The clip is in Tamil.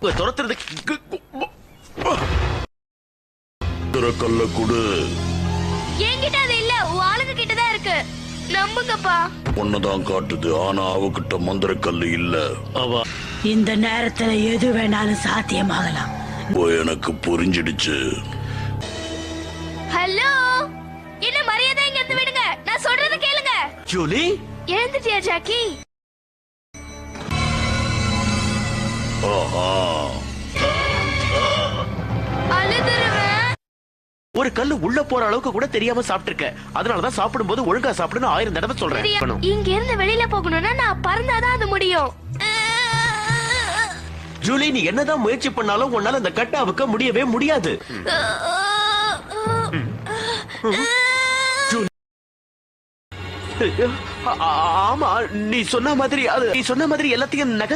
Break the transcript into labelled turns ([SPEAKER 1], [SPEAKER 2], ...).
[SPEAKER 1] துரத்துறதுக்கு
[SPEAKER 2] கல்ல குடு.
[SPEAKER 3] என்கிட்ட அது இல்ல, உன் ஆளுங்க கிட்டதான் இருக்கு. நம்புங்கப்பா.
[SPEAKER 2] ஒன்னதான் காட்டுது, ஆனா அவகிட்ட மந்திர கல்லு இல்ல.
[SPEAKER 1] அவ
[SPEAKER 4] இந்த நேரத்துல எது வேணாலும் சாத்தியமாகலாம்.
[SPEAKER 2] எனக்கு புரிஞ்சிடுச்சு.
[SPEAKER 3] ஹலோ, என்ன மரியாதை இங்க இருந்து விடுங்க. நான் சொல்றத கேளுங்க.
[SPEAKER 1] ஜூலி,
[SPEAKER 3] எழுந்துட்டியா ஜாக்கி?
[SPEAKER 2] ஆஹா,
[SPEAKER 3] அழுதுருவேன்.
[SPEAKER 1] ஒரு கல்லு உள்ள போற அளவுக்கு கூட தெரியாம சாப்பிட்டிருக்க. அதனாலதான் சாப்பிடும் போது ஒழுங்கா சாப்பிடுன்னு 1000 தடவை சொல்றேன்.
[SPEAKER 3] இங்க இருந்து வெளியில போகணும்னா நான் பறந்தாதான் அது முடியும்.
[SPEAKER 1] ஜூலி, நீ என்னதான் முயற்சி பண்ணாலும் உன்னால அந்த கட்டை அவுக்க முடியவே முடியாது. ஆமா, நீ சொன்ன மாதிரி எல்லாத்தையும் நகர்த்த